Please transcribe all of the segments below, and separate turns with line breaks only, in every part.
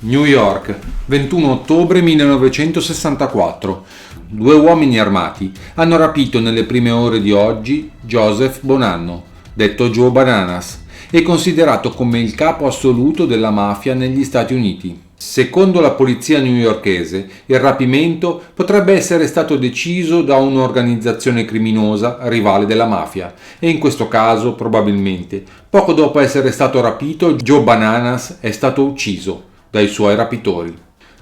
New York, 21 ottobre 1964. Due uomini armati hanno rapito nelle prime ore di oggi Joseph Bonanno, detto Joe Bananas, e considerato come il capo assoluto della mafia negli Stati Uniti. Secondo la polizia newyorkese, il rapimento potrebbe essere stato deciso da un'organizzazione criminosa rivale della mafia e in questo caso, probabilmente, poco dopo essere stato rapito, Joe Bananas è stato ucciso dai suoi rapitori.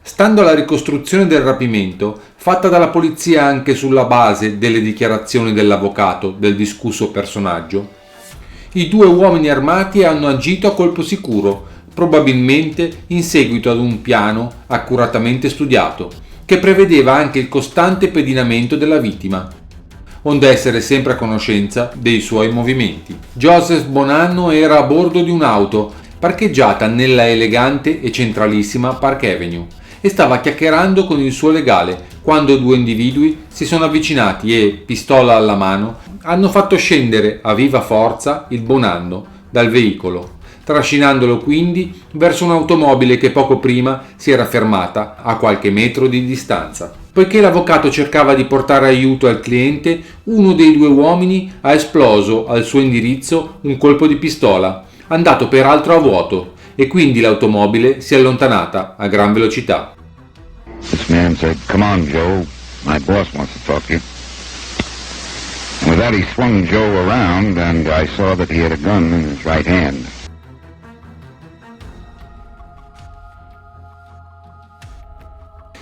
Stando alla ricostruzione del rapimento, fatta dalla polizia anche sulla base delle dichiarazioni dell'avvocato del discusso personaggio, i due uomini armati hanno agito a colpo sicuro, probabilmente in seguito ad un piano accuratamente studiato, che prevedeva anche il costante pedinamento della vittima, onde essere sempre a conoscenza dei suoi movimenti. Joseph Bonanno era a bordo di un'auto parcheggiata nella elegante e centralissima Park Avenue e stava chiacchierando con il suo legale quando due individui si sono avvicinati e, pistola alla mano, hanno fatto scendere a viva forza il Bonanno dal veicolo, trascinandolo quindi verso un'automobile che poco prima si era fermata a qualche metro di distanza. Poiché l'avvocato cercava di portare aiuto al cliente, uno dei due uomini ha esploso al suo indirizzo un colpo di pistola, andato peraltro a vuoto, e quindi l'automobile si è allontanata a gran velocità.
This man said, "Come on, Joe. My boss wants to talk to you." And with that he swung Joe around and I saw that he had a gun in his right hand.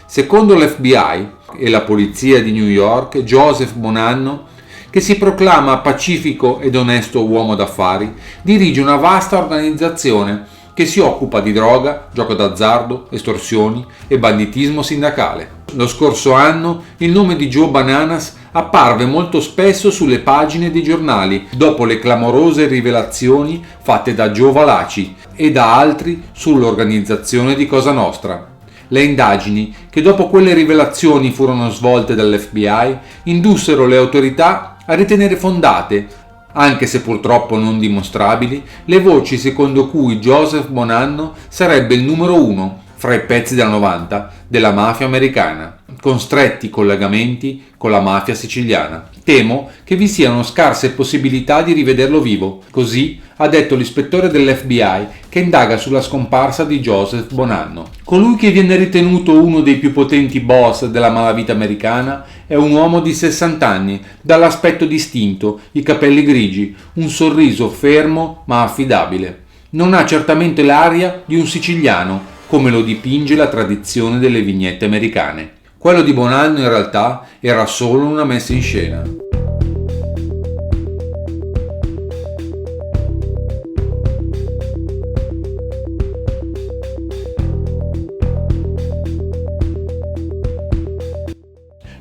Secondo l'FBI e la polizia di New York, Joseph Bonanno, che si proclama pacifico ed onesto uomo d'affari, dirige una vasta organizzazione che si occupa di droga, gioco d'azzardo, estorsioni e banditismo sindacale. Lo scorso anno il nome di Joe Bananas apparve molto spesso sulle pagine dei giornali dopo le clamorose rivelazioni fatte da Joe Valachi e da altri sull'organizzazione di Cosa Nostra. Le indagini che dopo quelle rivelazioni furono svolte dall'FBI indussero le autorità a ritenere fondate, anche se purtroppo non dimostrabili, le voci secondo cui Joseph Bonanno sarebbe il numero uno fra i pezzi da 90 della mafia americana, con stretti collegamenti con la mafia siciliana. Temo che vi siano scarse possibilità di rivederlo vivo, così ha detto l'ispettore dell'FBI che indaga sulla scomparsa di Joseph Bonanno. Colui che viene ritenuto uno dei più potenti boss della malavita americana è un uomo di 60 anni, dall'aspetto distinto, i capelli grigi, un sorriso fermo ma affidabile. Non ha certamente l'aria di un siciliano, come lo dipinge la tradizione delle vignette americane. Quello di Bonanno in realtà era solo una messa in scena.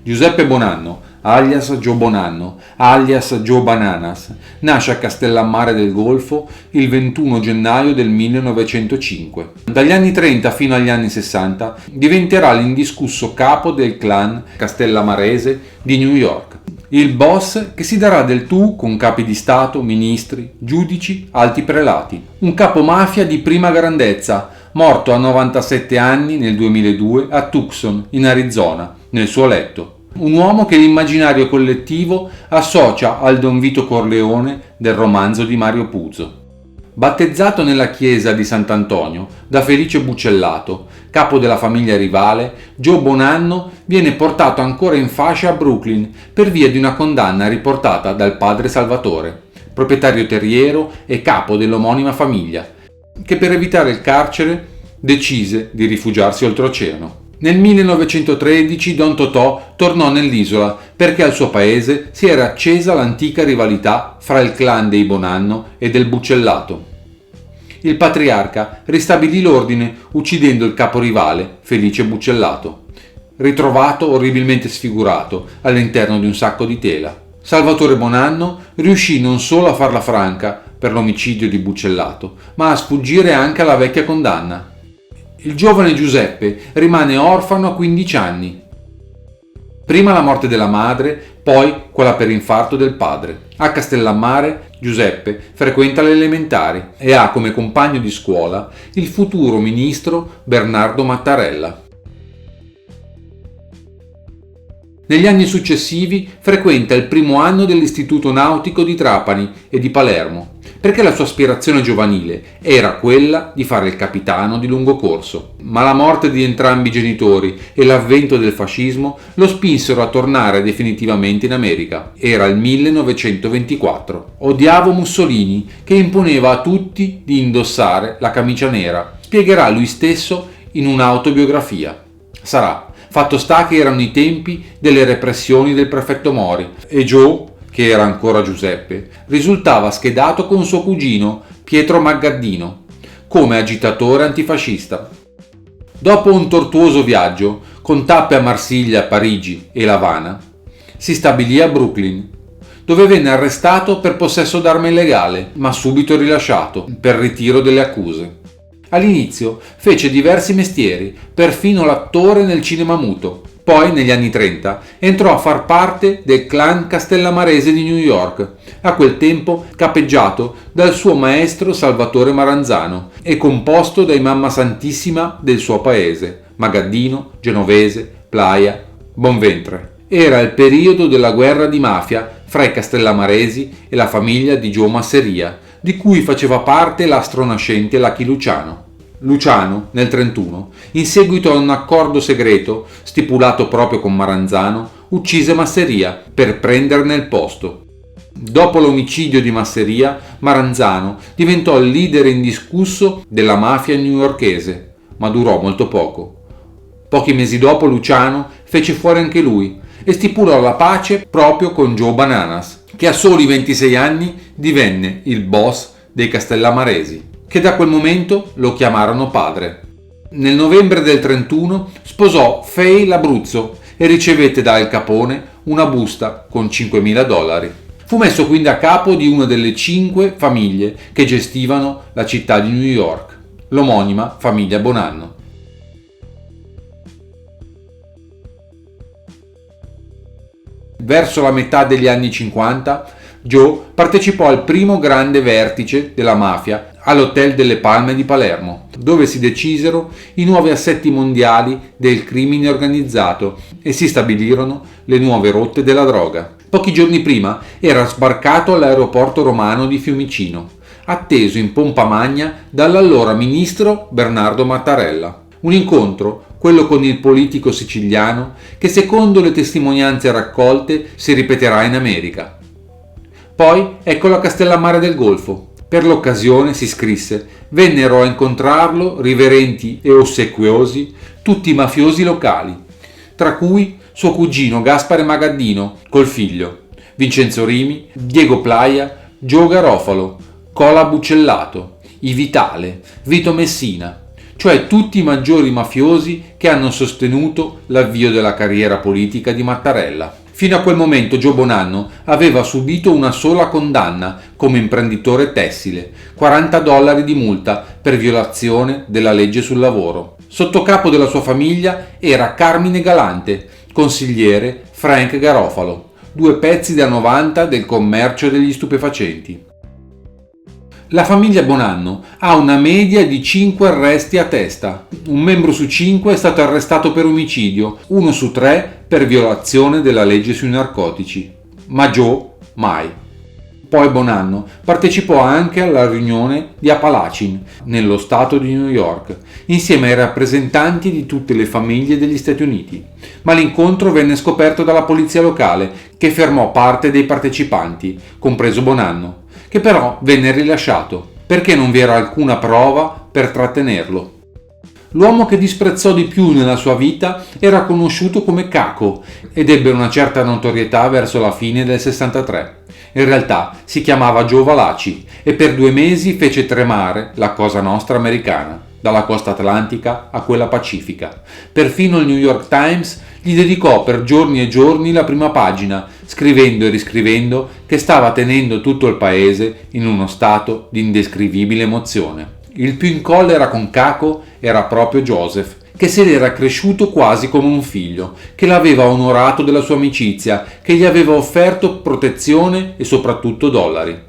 Giuseppe Bonanno, alias Joe Bonanno, alias Joe Bananas, nasce a Castellammare del Golfo il 21 gennaio del 1905. Dagli anni 30 fino agli anni 60 diventerà l'indiscusso capo del clan castellamarese di New York. Il boss che si darà del tu con capi di Stato, ministri, giudici, alti prelati. Un capo mafia di prima grandezza, morto a 97 anni nel 2002 a Tucson, in Arizona, nel suo letto. Un uomo che l'immaginario collettivo associa al Don Vito Corleone del romanzo di Mario Puzo. Battezzato nella chiesa di Sant'Antonio da Felice Buccellato, capo della famiglia rivale, Joe Bonanno viene portato ancora in fascia a Brooklyn per via di una condanna riportata dal padre Salvatore, proprietario terriero e capo dell'omonima famiglia, che per evitare il carcere decise di rifugiarsi oltreoceano. Nel 1913 Don Totò tornò nell'isola perché al suo paese si era accesa l'antica rivalità fra il clan dei Bonanno e del Buccellato. Il patriarca ristabilì l'ordine uccidendo il caporivale Felice Buccellato, ritrovato orribilmente sfigurato all'interno di un sacco di tela. Salvatore Bonanno riuscì non solo a farla franca per l'omicidio di Buccellato, ma a sfuggire anche alla vecchia condanna. Il giovane Giuseppe rimane orfano a 15 anni. Prima la morte della madre, poi quella per infarto del padre. A Castellammare Giuseppe frequenta le elementari e ha come compagno di scuola il futuro ministro Bernardo Mattarella. Negli anni successivi frequenta il primo anno dell'Istituto Nautico di Trapani e di Palermo, perché la sua aspirazione giovanile era quella di fare il capitano di lungo corso. Ma la morte di entrambi i genitori e l'avvento del fascismo lo spinsero a tornare definitivamente in America. Era il 1924. Odiavo Mussolini, che imponeva a tutti di indossare la camicia nera. Spiegherà lui stesso in un'autobiografia. Sarà. Fatto sta che erano i tempi delle repressioni del prefetto Mori e Joe, che era ancora Giuseppe, risultava schedato con suo cugino Pietro Magaddino come agitatore antifascista. Dopo un tortuoso viaggio, con tappe a Marsiglia, Parigi e L'Havana, si stabilì a Brooklyn, dove venne arrestato per possesso d'arma illegale, ma subito rilasciato per ritiro delle accuse. All'inizio fece diversi mestieri, perfino l'attore nel cinema muto. Poi, negli anni 30, entrò a far parte del clan castellamarese di New York, a quel tempo capeggiato dal suo maestro Salvatore Maranzano e composto dai mamma santissima del suo paese, Magaddino, Genovese, Playa, Bonventre. Era il periodo della guerra di mafia fra i castellamaresi e la famiglia di Joe Masseria, di cui faceva parte l'astro nascente Lucky Luciano. Luciano, nel 1931, in seguito a un accordo segreto stipulato proprio con Maranzano, uccise Masseria per prenderne il posto. Dopo l'omicidio di Masseria, Maranzano diventò il leader indiscusso della mafia newyorkese, ma durò molto poco. Pochi mesi dopo Luciano fece fuori anche lui e stipulò la pace proprio con Joe Bananas, che a soli 26 anni divenne il boss dei castellamaresi, che da quel momento lo chiamarono padre. Nel novembre del 1931 sposò Faye L'Abruzzo e ricevette da Al Capone una busta con $5.000. Fu messo quindi a capo di una delle 5 famiglie che gestivano la città di New York, l'omonima famiglia Bonanno. Verso la metà degli anni 50, Joe partecipò al primo grande vertice della mafia all'Hotel delle Palme di Palermo, dove si decisero i nuovi assetti mondiali del crimine organizzato e si stabilirono le nuove rotte della droga. Pochi giorni prima era sbarcato all'aeroporto romano di Fiumicino, atteso in pompa magna dall'allora ministro Bernardo Mattarella. Un incontro, quello con il politico siciliano, che secondo le testimonianze raccolte si ripeterà in America. Poi eccolo a Castellammare del Golfo. Per l'occasione, si scrisse, vennero a incontrarlo riverenti e ossequiosi tutti i mafiosi locali, tra cui suo cugino Gaspare Magaddino col figlio, Vincenzo Rimi, Diego Playa, Joe Garofalo, Cola Bucellato, I Vitale, Vito Messina, cioè tutti i maggiori mafiosi che hanno sostenuto l'avvio della carriera politica di Mattarella. Fino a quel momento Joe Bonanno aveva subito una sola condanna come imprenditore tessile, $40 di multa per violazione della legge sul lavoro. Sotto capo della sua famiglia era Carmine Galante, consigliere Frank Garofalo, 2 pezzi da 90 del commercio degli stupefacenti. La famiglia Bonanno ha una media di 5 arresti a testa. Un membro su 5 è stato arrestato per omicidio, 1 su 3 per violazione della legge sui narcotici. Ma Joe mai. Poi Bonanno partecipò anche alla riunione di Appalachia, nello stato di New York, insieme ai rappresentanti di tutte le famiglie degli Stati Uniti. Ma l'incontro venne scoperto dalla polizia locale, che fermò parte dei partecipanti, compreso Bonanno, che però venne rilasciato perché non vi era alcuna prova per trattenerlo. L'uomo che disprezzò di più nella sua vita era conosciuto come Caco ed ebbe una certa notorietà verso la fine del 63. In realtà si chiamava Joe Valachi e per 2 mesi fece tremare la Cosa Nostra americana, dalla costa atlantica a quella pacifica. Perfino il New York Times gli dedicò per giorni e giorni la prima pagina, scrivendo e riscrivendo che stava tenendo tutto il paese in uno stato di indescrivibile emozione. Il più in collera con Caco era proprio Joseph, che se l'era cresciuto quasi come un figlio, che l'aveva onorato della sua amicizia, che gli aveva offerto protezione e soprattutto dollari.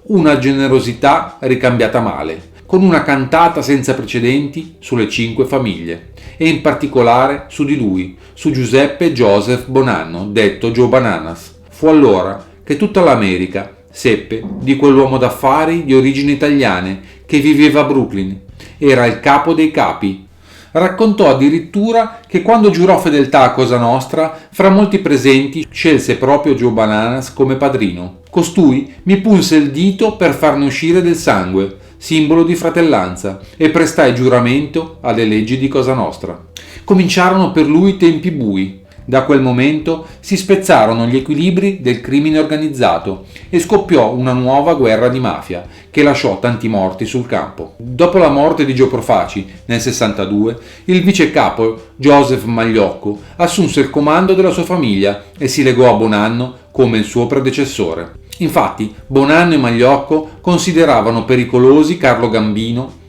Una generosità ricambiata male, con una cantata senza precedenti sulle 5 famiglie, e in particolare su di lui, su Giuseppe Joseph Bonanno, detto Joe Bananas. Fu allora che tutta l'America seppe di quell'uomo d'affari di origini italiane che viveva a Brooklyn. Era il capo dei capi. Raccontò addirittura che quando giurò fedeltà a Cosa Nostra, fra molti presenti scelse proprio Joe Bananas come padrino. Costui mi punse il dito per farne uscire del sangue, simbolo di fratellanza, e prestai giuramento alle leggi di Cosa Nostra. Cominciarono per lui tempi bui. Da quel momento si spezzarono gli equilibri del crimine organizzato e scoppiò una nuova guerra di mafia che lasciò tanti morti sul campo. Dopo la morte di Joe Profaci nel 62, il vice capo Joseph Magliocco assunse il comando della sua famiglia e si legò a Bonanno come il suo predecessore. Infatti Bonanno e Magliocco consideravano pericolosi Carlo Gambino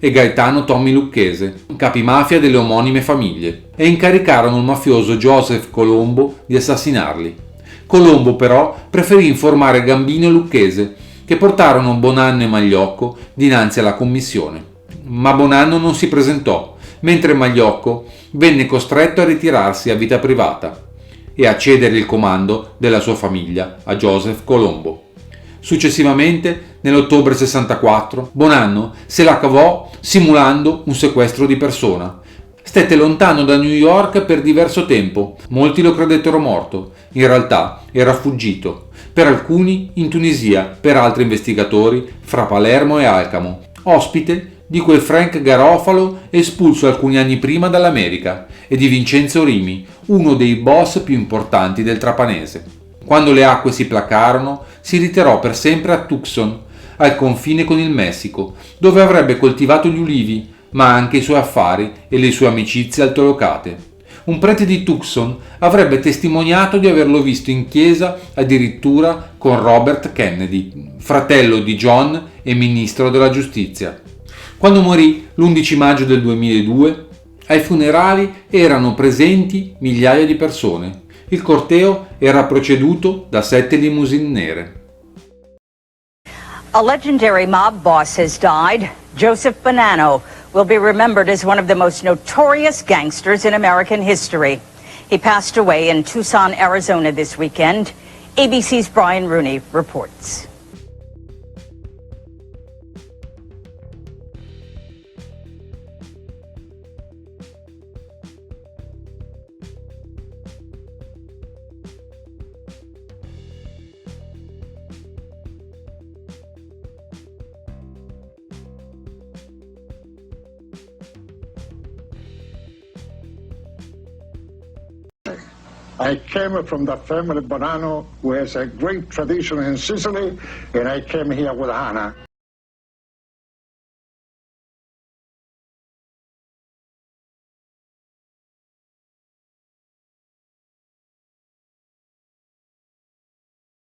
e Gaetano Tommy Lucchese, capimafia delle omonime famiglie, e incaricarono il mafioso Joseph Colombo di assassinarli. Colombo però preferì informare Gambino e Lucchese, che portarono Bonanno e Magliocco dinanzi alla commissione. Ma Bonanno non si presentò, mentre Magliocco venne costretto a ritirarsi a vita privata e a cedere il comando della sua famiglia a Joseph Colombo. Successivamente, nell'ottobre 64, Bonanno se la cavò simulando un sequestro di persona. Stette lontano da New York per diverso tempo. Molti lo credettero morto. In realtà era fuggito. Per alcuni in Tunisia, per altri investigatori fra Palermo e Alcamo. Ospite di quel Frank Garofalo espulso alcuni anni prima dall'America e di Vincenzo Rimi, uno dei boss più importanti del trapanese. Quando le acque si placarono, si ritirò per sempre a Tucson, al confine con il Messico, dove avrebbe coltivato gli ulivi, ma anche i suoi affari e le sue amicizie altolocate. Un prete di Tucson avrebbe testimoniato di averlo visto in chiesa addirittura con Robert Kennedy, fratello di John e ministro della giustizia. Quando morì l'11 maggio del 2002, ai funerali erano presenti migliaia di persone. Il corteo era preceduto da 7 limousine nere.
A legendary mob boss has died. Joseph Bonanno will be remembered as one of the most notorious gangsters in American history. He passed away in Tucson, Arizona this weekend. ABC's Brian Rooney reports.
I came from the family Bonanno, who has a great tradition in Sicily, and I came here with Anna.